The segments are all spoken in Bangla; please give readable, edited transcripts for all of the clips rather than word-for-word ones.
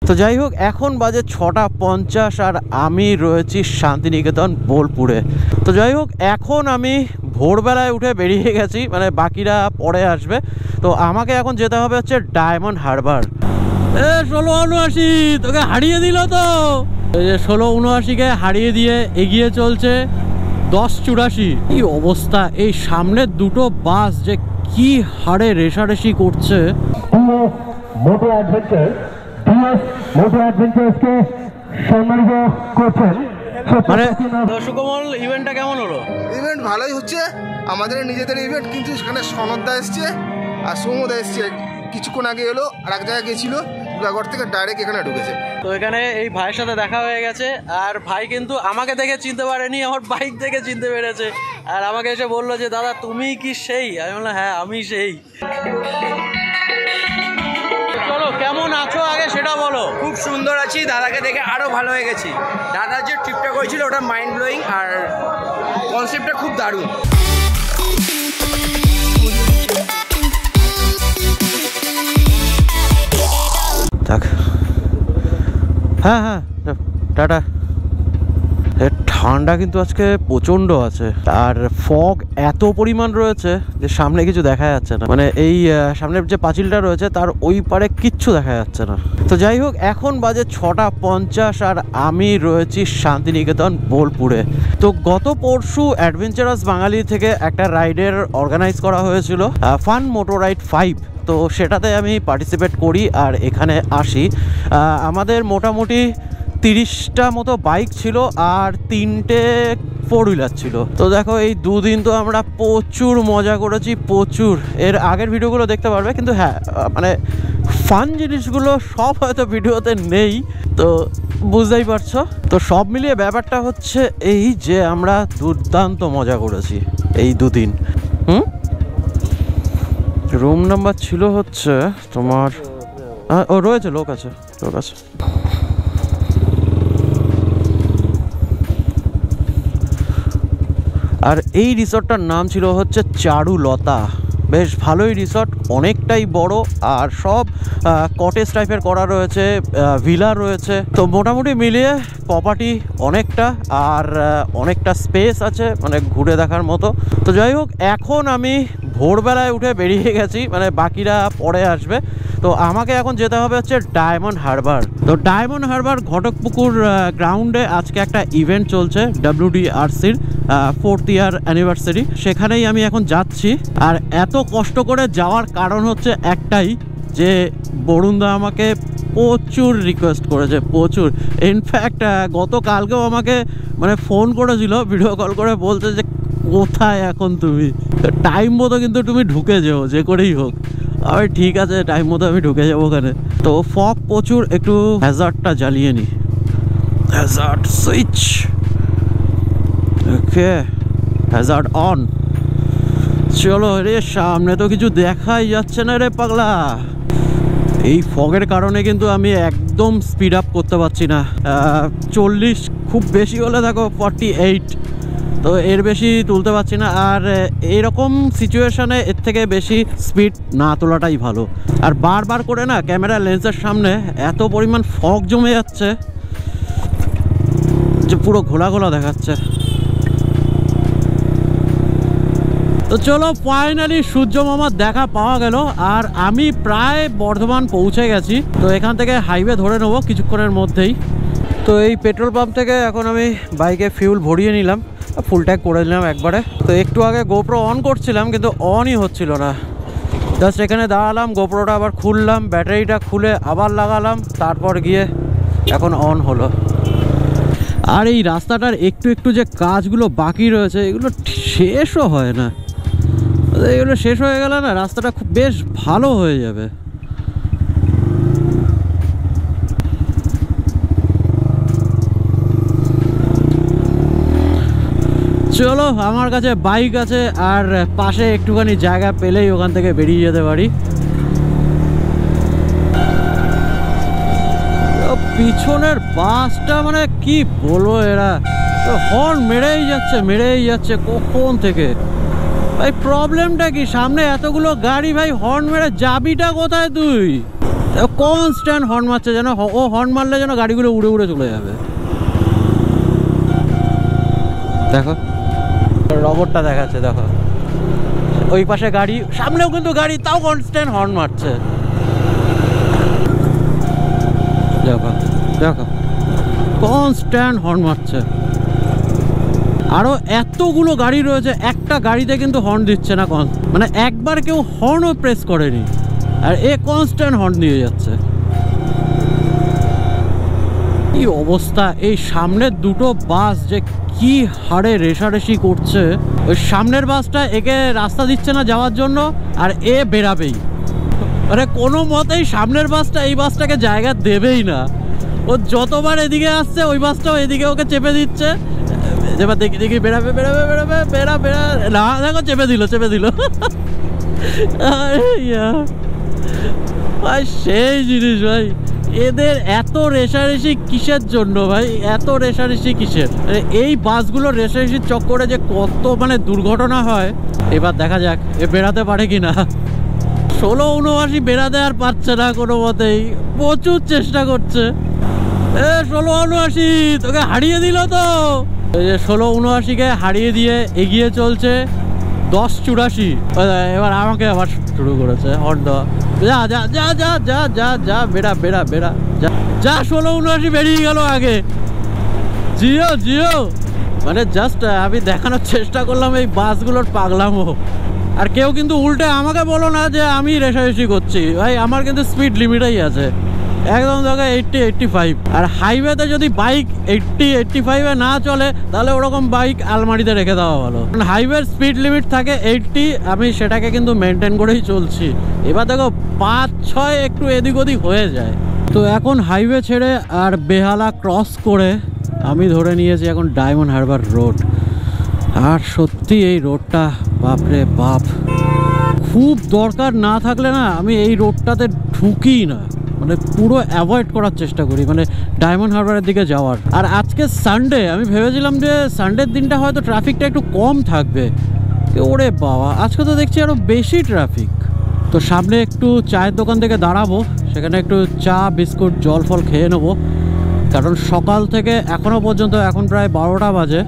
তো যাই হোক, এখন বাজে 6:50 আর আমি রয়েছি শান্তিনিকেতন বোলপুরে। তো যাই হোক, এখন আমি ভোরবেলায় উঠে বেরিয়ে গেছি, মানে বাকিরা পরে আসবে। তো আমাকে এখন যেতে হবে হচ্ছে ডায়মন্ড হারবার। 1679 তোকে হারিয়ে দিল তো। এই যে 1679-কে হারিয়ে দিয়ে এগিয়ে চলছে 1084। কি অবস্থা, এই সামনের দুটো বাস যে কি হারে রেশারেশি করছে। মোটো অ্যাডভেঞ্চার্সকে সম্মানিত করছেন। মানে সুকমল, ইভেন্টটা কেমন হলো? ইভেন্ট ভালোই হচ্ছে, আমাদের নিজেদের ইভেন্ট, কিন্তু সেখানে সনদদা এসছে আর সৌমদা এসছে, কিছুক্ষণ আগে এলো, আর এক জায়গায় গেছিল, দুর্গাগড় থেকে ডাইরেক্ট এখানে ঢুকেছে। তো এখানে এই ভাইয়ের সাথে দেখা হয়ে গেছে, আর ভাই কিন্তু আমাকে দেখে চিনতে পারেনি, আমার বাইক দেখে চিনতে পেরেছে, আর আমাকে এসে বললো যে দাদা তুমি কি সেই? আমি বললাম হ্যাঁ আমি সেই। চলো, কেমন আছো আগে সেটা বলো। খুব সুন্দর আছি, দাদাকে দেখে আরো ভালো হয়ে গেছি। দাদা যে ট্রিপটা করেছিল ওটা মাইন্ড ব্লোয়িং, আর কনসেপ্টটা খুব দারুণ। হ্যাঁ হ্যাঁ, টাটা। ঠান্ডা কিন্তু আজকে প্রচন্ড আছে, আর ফগ এত পরিমাণ রয়েছে যে সামনে কিছু দেখা যাচ্ছে না, মানে এই সামনের যে পাঁচিলটা রয়েছে তার ওই পারে কিচ্ছু দেখা যাচ্ছে না। তো যাই হোক, এখন বাজে 6:50 আর আমি রয়েছি শান্তিনিকেতন বোলপুরে। তো গত পরশু অ্যাডভেঞ্চারাস বাঙালি থেকে একটা রাইডের অর্গানাইজ করা হয়েছিল, ফান মোটো রাইড 5। তো সেটাতে আমি পার্টিসিপেট করি আর এখানে আসি। আমাদের মোটামুটি 30টা মতো বাইক ছিল আর 3টে 4 হুইলার ছিল। তো দেখো, এই দুদিন তো আমরা প্রচুর মজা করেছি, প্রচুর। এর আগের ভিডিওগুলো দেখতে পারবে, কিন্তু হ্যাঁ মানে ফান জিনিসগুলো সব হয়তো ভিডিওতে নেই, তো বুঝতেই পারছো। তো সব মিলিয়ে ব্যাপারটা হচ্ছে এই যে আমরা দুর্দান্ত মজা করেছি এই দুদিন। রুম নাম্বার ছিল হচ্ছে তোমার, ও রয়েছে, লোক আছে। আর এই রিসর্টটার নাম ছিল হচ্ছে চারুলতা। বেশ ভালোই রিসর্ট, অনেকটাই বড়, আর সব কটেজ টাইপের করা রয়েছে, ভিলা রয়েছে। তো মোটামুটি মিলিয়ে প্রপার্টি অনেকটা, আর অনেকটা স্পেস আছে, মানে ঘুরে দেখার মতো। তো যাই হোক, এখন আমি ভোরবেলায় উঠে বেরিয়ে গেছি, মানে বাকিরা পরে আসবে। তো আমাকে এখন যেতে হবে হচ্ছে ডায়মন্ড হারবার। তো ডায়মন্ড হারবার ঘটকপুকুর গ্রাউন্ডে আজকে একটা ইভেন্ট চলছে, WDRCর 4th ইয়ার অ্যানিভার্সারি। সেখানেই আমি এখন যাচ্ছি, আর এত কষ্ট করে যাওয়ার কারণ হচ্ছে একটাই, যে বরুণদা আমাকে প্রচুর রিকোয়েস্ট করেছে, প্রচুর। ইনফ্যাক্ট গতকালকেও আমাকে মানে ফোন করেছিল, ভিডিও কল করে বলছে যে কোথায় এখন তুমি, টাইম মতো কিন্তু তুমি ঢুকে যেও যে করেই হোক। আমি ঠিক আছে, টাইম মতো আমি ঢুকে যাবো ওখানে। তো ফগ প্রচুর, একটু হ্যাজার্ডটা জ্বালিয়ে নি, Hazard switch, okay Hazard on. চলো রে, সামনে তো কিছু দেখাই যাচ্ছে না রে পাগলা। এই ফগের কারণে কিন্তু আমি একদম স্পিড আপ করতে পারছি না। 40 খুব বেশি হলে দেখো 48, তো এর বেশি তুলতে পারছি না। আর এইরকম সিচুয়েশনে এর থেকে বেশি স্পিড না তোলাটাই ভালো। আর বারবার করে না ক্যামেরা লেন্সের সামনে এত পরিমাণ ফগ জমে যাচ্ছে যে পুরো ঘোলা ঘোলা দেখাচ্ছে। তো চলো, ফাইনালি সূর্য মামার দেখা পাওয়া গেল, আর আমি প্রায় বর্ধমান পৌঁছে গেছি। তো এখান থেকে হাইওয়ে ধরে নেবো কিছুক্ষণের মধ্যেই। তো এই পেট্রোল পাম্প থেকে এখন আমি বাইকে ফিউল ভরিয়ে নিলাম, ফুল ট্যাঙ্ক করে নিলাম একবারে। তো একটু আগে গোপ্রো অন করছিলাম, কিন্তু অনই হচ্ছিল না। জাস্ট এখানে দাঁড়ালাম, গোপ্রোটা আবার খুললাম, ব্যাটারিটা খুলে আবার লাগালাম, তারপর গিয়ে এখন অন হলো। আর এই রাস্তাটার একটু একটু যে কাজগুলো বাকি রয়েছে, এগুলো শেষও হয় না। এগুলো শেষ হয়ে গেলে না রাস্তাটা খুব বেশ ভালো হয়ে যাবে। চলো, আমার কাছে বাইক আছে, আর পাশে একটুখানি জায়গা পেলেই ওখান থেকে বেরিয়ে যেতে পারি। পিছনের বাসটা মানে কি বলবো, এরা হর্ন মেরেই যাচ্ছে কখন থেকে। ভাই প্রবলেমটা কি, সামনে এতগুলো গাড়ি, ভাই হর্ন মেরে যাবিটা কোথায় তুই? কনস্ট্যান্ট হর্ন মারছে, যেন ও হর্ন মারলে যেন গাড়িগুলো উড়ে উড়ে চলে যাবে। দেখো রবটটা দেখাচ্ছে, দেখো ওই পাশে গাড়ি, সামনেও কিন্তু গাড়ি, তাও কনস্ট্যান্ট হর্ন মারছে। দেখো দেখো কনস্ট্যান্ট হর্ন মারছে। আরো এতগুলো গাড়ি রয়েছে, একটা গাড়িতে কিন্তু হর্ন দিচ্ছে না, মানে একবার কেউ হর্নও প্রেস করেনি, আর এ কনস্ট্যান্ট হর্ন দিয়ে যাচ্ছে। কি অবস্থা! এই সামনের দুটো বাস যে কি হারে রেষারেষি করছে। ওই সামনের বাসটা একে রাস্তা দিচ্ছে না যাওয়ার জন্য, আর এ বেরাবেই, মানে কোনো মতেই সামনের বাসটা এই বাসটাকে জায়গা দেবেই না। ও যতবার এদিকে আসছে ওই বাসটাও এদিকে ওকে চেপে দিচ্ছে। এবার দেখি দেখি বেরাবে বেরাবে বেরাবে বেরা বেরা, না দেখো চেপে দিল চেপে দিল। ভাই সেই জিনিস ভাই, এদের এত রেষারেষি কিসের জন্য ভাই? এত রেষারেষি কিসের? এই বাসগুলোর রেষারেষির চক্করে যে কত মানে দুর্ঘটনা হয়। এবার দেখা যাক এ বেরাতে পারে কিনা। 1679 বেরাতে আর পারছে না কোনো মতেই, প্রচুর চেষ্টা করছে। 1679 তোকে হারিয়ে দিল তো। এই যে 1679কে হারিয়ে দিয়ে এগিয়ে চলছে 1084। এবার আমাকে আবার শুরু করেছে হর্ন দেওয়া। যা যা যা যা যা যা যা বেড়া বেড়া বেড়া যা যা। 1679 বেরিয়ে গেল আগে। জিও জিও, মানে জাস্ট আমি দেখানোর চেষ্টা করলাম এই বাসগুলোর পাগলামো। আর কেউ কিন্তু উল্টে আমাকে বলো না যে আমি রেষারেষি করছি, ভাই আমার কিন্তু স্পিড লিমিটেই আছে একদম জায়গায় 80-85। আর হাইওয়েতে যদি বাইক 80-85-এ না চলে তাহলে ওরকম বাইক আলমারিতে রেখে দেওয়া ভালো। হাইওয়ের স্পিড লিমিট থাকে 80, আমি সেটাকে কিন্তু মেনটেন করেই চলছি। এবার দেখো 5-6 একটু এদিক ওদিক হয়ে যায়। তো এখন হাইওয়ে ছেড়ে আর বেহালা ক্রস করে আমি ধরে নিয়েছি এখন ডায়মন্ড হারবার রোড। আর সত্যি এই রোডটা বাপরে বাপ, খুব দরকার না থাকলে না আমি এই রোডটাতে ঢুকি না, মানে পুরো অ্যাভয়েড করার চেষ্টা করি, মানে ডায়মন্ড হারবারের দিকে যাওয়ার। আর আজকে সানডে, আমি ভেবেছিলাম যে সানডের দিনটা হয়তো ট্রাফিকটা একটু কম থাকবে। ওরে বাবা, আজকে তো দেখছি আরও বেশি ট্রাফিক। তো সামনে একটু চায়ের দোকান থেকে দাঁড়াবো, সেখানে একটু চা বিস্কুট জল ফল খেয়ে নেবো, কারণ সকাল থেকে এখনও পর্যন্ত, এখন প্রায় 12টা বাজে,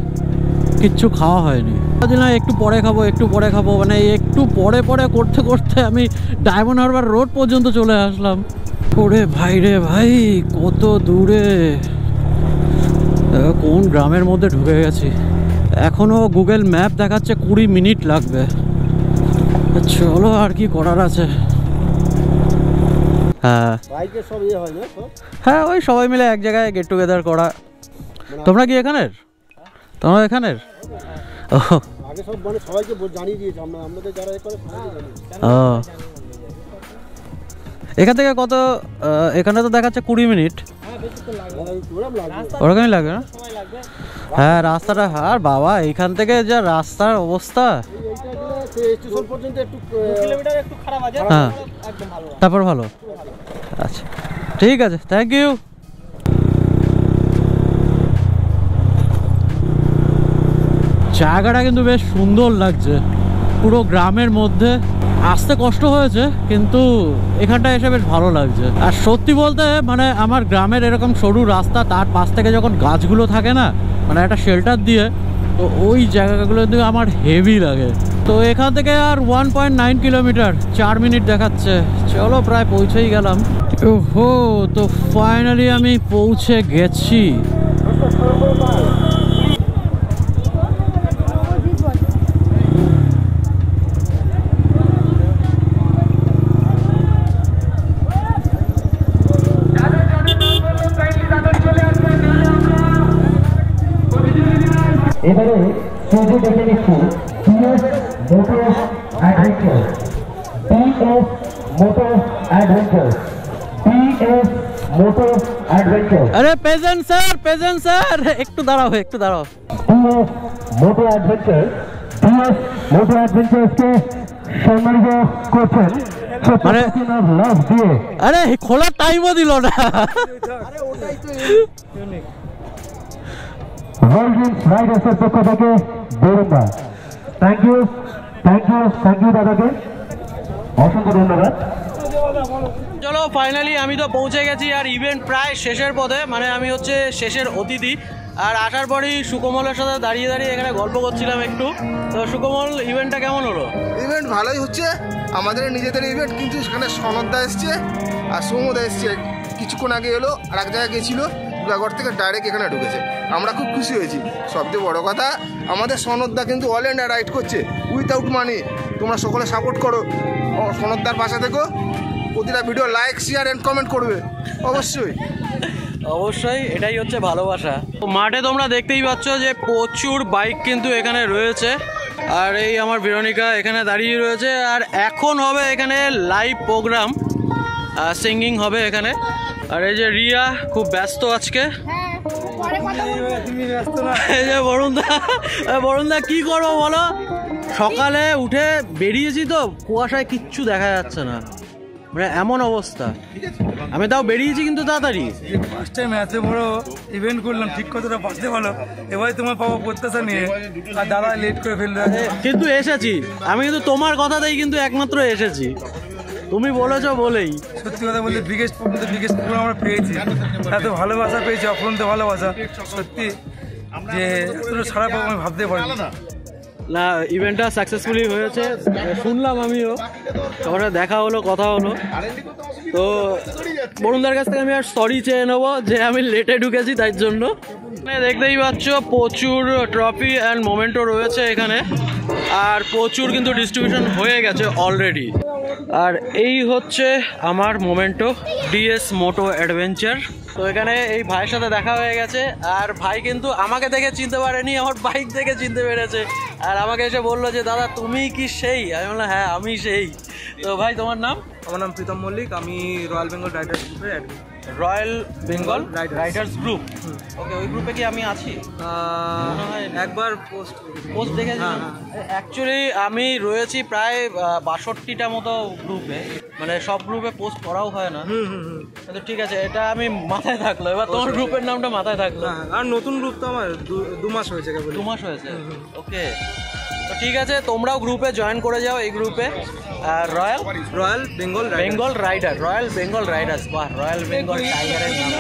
কিচ্ছু খাওয়া হয়নি। না একটু পরে খাবো একটু পরে খাবো, মানে একটু পরে পরে করতে করতে আমি ডায়মন্ড হারবার রোড পর্যন্ত চলে আসলাম। ওরে ভাই রে ভাই, কত দূরে, কোন গ্রামের মধ্যে ঢুকে গেছি। এখনও গুগল ম্যাপ দেখাচ্ছে 20 মিনিট লাগবে। চলো আর কি করার আছে। হ্যাঁ হ্যাঁ, ওই সবাই মিলে এক জায়গায় গেট টুগেদার করা। তোমরা কি এখানের? তোমরা এখানের? ও এখান থেকে কত? এখানে তো দেখাচ্ছে 20 মিনিট, ওরকমই লাগবে না? হ্যাঁ রাস্তাটা, আর বাবা এইখান থেকে যা রাস্তার অবস্থা, হ্যাঁ তারপর ভালো। আচ্ছা ঠিক আছে, থ্যাংক ইউ। জায়গাটা কিন্তু বেশ সুন্দর লাগছে, পুরো গ্রামের মধ্যে। আসতে কষ্ট হয়েছে কিন্তু এখানটা এসে বেশ ভালো লাগছে। আর সত্যি বলতে মানে আমার গ্রামের এরকম সরু রাস্তা, তার পাশ থেকে যখন গাছগুলো থাকে না, মানে একটা শেল্টার দিয়ে, তো ওই জায়গাগুলো কিন্তু আমার হেভি লাগে। তো এখান থেকে আর 1.9 কিলোমিটার, 4 মিনিট দেখাচ্ছে। চলো প্রায় পৌঁছেই গেলাম। ওহো, তো ফাইনালি আমি পৌঁছে গেছি। এবারে শুধু দেখে নিচ্ছি PS motor adventure, PS motor adventure, PS motor adventure. আরে পেজেন্ট স্যার একটু দাঁড়াও একটু দাঁড়াও। PS motor adventure, PS motor অ্যাডভেঞ্চারকে সম্মানিত করছেন মানে লাভ দিয়ে। আরে খোলার টাইমও দিল না। রাইডার্সের পক্ষ থেকে বরুণদা, থ্যাংক ইউ দাদাকে অসংখ্য ধন্যবাদ। চলো চলো ফাইনালি আমি তো পৌঁছে গেছি আর ইভেন্ট প্রায় শেষের পথে, মানে আমি হচ্ছে শেষের অতিথি। আর আসার পরই সুকমলের সাথে দাঁড়িয়ে দাঁড়িয়ে এখানে গল্প করছিলাম একটু। তো সুকমল, ইভেন্টটা কেমন হলো? ইভেন্ট ভালোই হচ্ছে, আমাদের নিজেদের ইভেন্ট, কিন্তু সেখানে সনদদা এসছে আর সৌমদা এসছে, কিছুক্ষণ আগে এলো, আর এক জায়গায় গেছিলো, দুর্গাগড় থেকে ডাইরেক্ট এখানে ঢুকেছে। আমরা খুব খুশি হয়েছি। সবচেয়ে বড় কথা, আমাদের সনদদা কিন্তু অল ইন্ডিয়া রাইড করছে উইথাউট মানি। তোমরা সকলে সাপোর্ট করো, সনদদার পাশে থেকো, প্রতিটা video like, share and comment করবে অবশ্যই। অবশ্যই, এটাই হচ্ছে ভালোবাসা। মাঠে তোমরা দেখতেই পাচ্ছ যে প্রচুর বাইক কিন্তু এখানে রয়েছে। আর এই আমার ভেরোনিকা এখানে দাঁড়িয়ে রয়েছে। আর এখন হবে এখানে লাইভ প্রোগ্রাম, সিঙ্গিং হবে এখানে। আর এই যে রিয়া খুব ব্যস্ত আজকে। এই যে বরুণদা কি করবো বলো, সকালে উঠে বেরিয়েছি তো কুয়াশায় কিচ্ছু দেখা যাচ্ছে না, মানে এমন অবস্থা। আমি তাও বেরিয়েছি কিন্তু তাড়াতাড়ি। ফার্স্ট টাইম এত বড় ইভেন্ট করলাম, ঠিক কথাটা বাঁচতে ভালো। এবার তোমার পাবো প্রত্যাশা নিয়ে, আর দাদা লেট করে ফেললো। কিন্তু এসেছি আমি, কিন্তু তোমার কথাতেই কিন্তু একমাত্র এসেছি, তুমি বলেছো বলেই। সত্যি কথা বলতে বিগেস্ট প্রোগ্রাম আমরা পেয়েছি, এত ভালোবাসা পেয়েছি, অফুরন্ত ভালোবাসা। সত্যি যে এতটা সারা পাবো আমি ভাবতে পারি না। ইভেন্টটা সাকসেসফুলি হয়েছে শুনলাম আমিও, সবার সাথে দেখা হলো, কথা হলো। তো বরুণদার কাছ থেকে আমি আর সরি চেয়ে নেবো যে আমি লেটে ঢুকেছি তাই জন্য। দেখতেই পাচ্ছ প্রচুর ট্রফি অ্যান্ড মোমেন্টও রয়েছে এখানে, আর প্রচুর কিন্তু ডিস্ট্রিবিউশন হয়ে গেছে অলরেডি। আর এই হচ্ছে আমার মোমেন্টো ডিএস মোটো অ্যাডভেঞ্চার। তো এখানে এই ভাইয়ের সাথে দেখা হয়ে গেছে, আর ভাই কিন্তু আমাকে দেখে চিনতে পারেনি, আমার বাইক দেখে চিনতে পেরেছে। আর আমাকে এসে বললো যে দাদা তুমি কি সেই? আমি বললাম হ্যাঁ আমি সেই। তো ভাই তোমার নাম? আমার নাম প্রীতম মল্লিক, আমি রয়্যাল বেঙ্গল রাইডার্স গ্রুপের admin. Royal Bengal riders group, okay. ওই গ্রুপে কি আমি আছি? একবার পোস্ট দেখেছিলাম। অ্যাকচুয়ালি আমি রয়েছি প্রায় 62টা মতো গ্রুপে, মানে সব গ্রুপে পোস্ট করাও হয় না। কিন্তু ঠিক আছে, এটা আমি মাথায় থাকলো। এবার তোমার গ্রুপের নামটা মাথায় থাকলো। আর নতুন গ্রুপ তো আমার 2 মাস হয়েছে। 2 মাস হয়েছে, ওকে। তো ঠিক আছে, তোমরাও গ্রুপে জয়েন করে যাও, এই গ্রুপে। Royal Bengal rider, royal Bengal riders. বাহ, রয়্যাল বেঙ্গল টাইগারের নাম।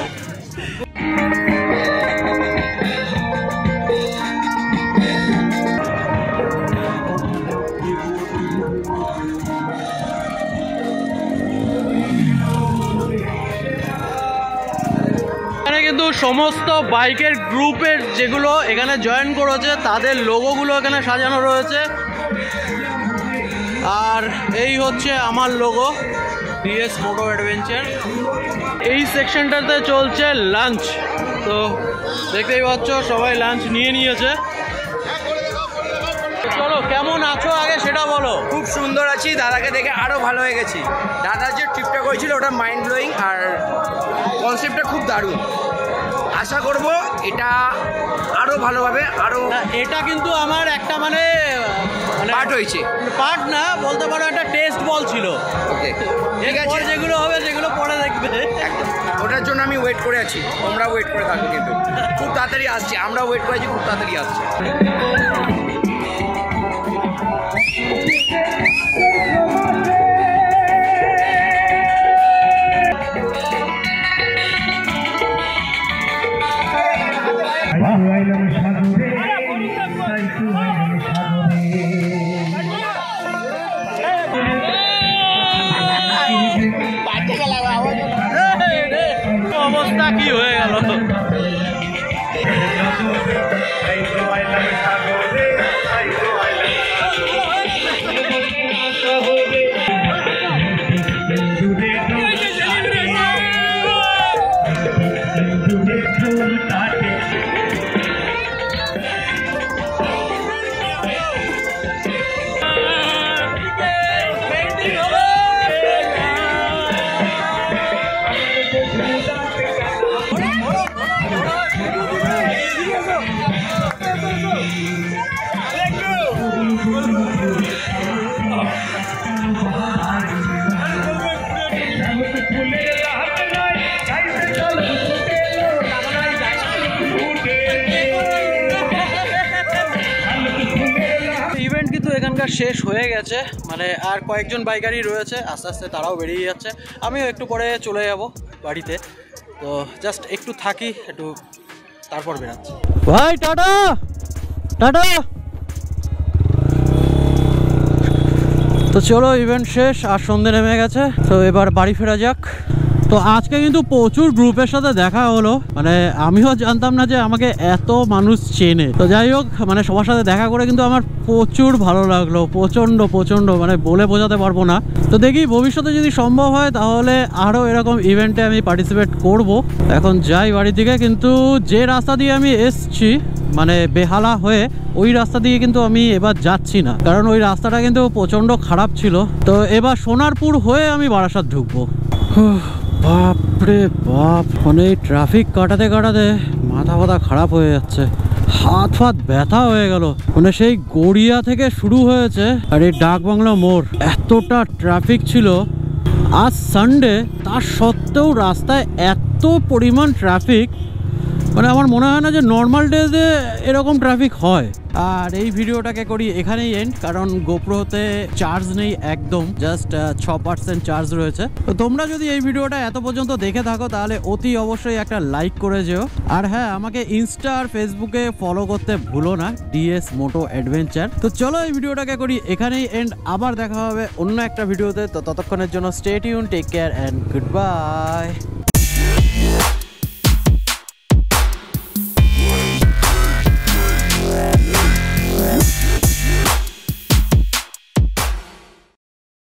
এখানে কিন্তু সমস্ত বাইকের গ্রুপের যেগুলো এখানে জয়েন করেছে তাদের লোগোগুলো এখানে সাজানো রয়েছে। আর এই হচ্ছে আমার লোগো ডিএস মোটো অ্যাডভেঞ্চার। এই সেকশনটাতে চলছে লাঞ্চ, তো দেখতেই পাচ্ছ সবাই লাঞ্চ নিয়ে নিয়েছে। চলো, কেমন আছো আগে সেটা বলো। খুব সুন্দর আছি, দাদাকে দেখে আরও ভালো হয়ে গেছি। দাদা যে ট্রিপটা করেছিল ওটা মাইন্ড ব্লোয়িং, আর কনসেপ্টটা খুব দারুণ। আশা করব এটা আরও ভালোভাবে আরও। এটা কিন্তু আমার একটা মানে পার্ট হয়েছে, পার্ট না বলতে পারো, একটা টেস্ট বল ছিল। ওকে, ঠিক আছে, যেগুলো হবে সেগুলো পরে দেখবে। ওটার জন্য আমি ওয়েট করে আছি, তোমরা ওয়েট করে থাকো, কিন্তু খুব তাড়াতাড়ি আসছে। আমরা ওয়েট করেছি, খুব তাড়াতাড়ি আসছে। অবস্থা কি হয়ে গেল? এখানকার শেষ হয়ে গেছে, মানে আর কয়েকজন বাইকারই রয়েছে, আস্তে আস্তে তারাও বেরিয়ে যাচ্ছে। আমিও একটু পরে চলে যাব বাড়িতে, তো জাস্ট একটু থাকি, একটু তারপর বেরাচ্ছি। ভাই টাটা টাটা। তো চলো, ইভেন্ট শেষ আর সন্ধে নেমে গেছে, তো এবার বাড়ি ফেরা যাক। তো আজকে কিন্তু প্রচুর গ্রুপের সাথে দেখা হলো, মানে আমিও জানতাম না যে আমাকে এত মানুষ চেনে। তো যাই হোক, মানে সবার সাথে দেখা করে কিন্তু আমার প্রচুর ভালো লাগলো, প্রচণ্ড, মানে বলে বোঝাতে পারবো না। তো দেখি ভবিষ্যতে যদি সম্ভব হয় তাহলে আরও এরকম ইভেন্টে আমি পার্টিসিপেট করব। এখন যাই বাড়ির দিকে, কিন্তু যে রাস্তা দিয়ে আমি এসছি মানে বেহালা হয়ে, ওই রাস্তা দিয়ে কিন্তু আমি এবার যাচ্ছি না, কারণ ওই রাস্তাটা কিন্তু প্রচণ্ড খারাপ ছিল। তো এবার সোনারপুর হয়ে আমি বারাসাত ঢুকবো। বাপরে বাপ, মানে এই ট্রাফিক কাটাতে কাটাতে মাথা খারাপ হয়ে যাচ্ছে, হাত ফাত ব্যথা হয়ে গেল। মানে সেই গড়িয়া থেকে শুরু হয়েছে আর এই ডাকবাংলা মোড়, এতটা ট্রাফিক ছিল। আজ সানডে, তার সত্ত্বেও রাস্তায় এত পরিমাণ ট্রাফিক, মানে আমার মনে হয় না যে নর্মাল ডেজে এরকম ট্রাফিক হয়। আর এই ভিডিওটাকে করি এখানেই এন্ড, কারণ গোপ্রোতে চার্জ নেই একদম, জাস্ট 6% চার্জ রয়েছে। তো তোমরা যদি এই ভিডিওটা এত পর্যন্ত দেখে থাকো তাহলে অতি অবশ্যই একটা লাইক করে যেও। আর হ্যাঁ, আমাকে ইনস্টা আর ফেসবুকে ফলো করতে ভুলো না, DS মোটো অ্যাডভেঞ্চার। তো চলো, এই ভিডিওটাকে করি এখানেই এন্ড, আবার দেখা হবে অন্য একটা ভিডিওতে। তো ততক্ষণের জন্য stay tune, take care and good by.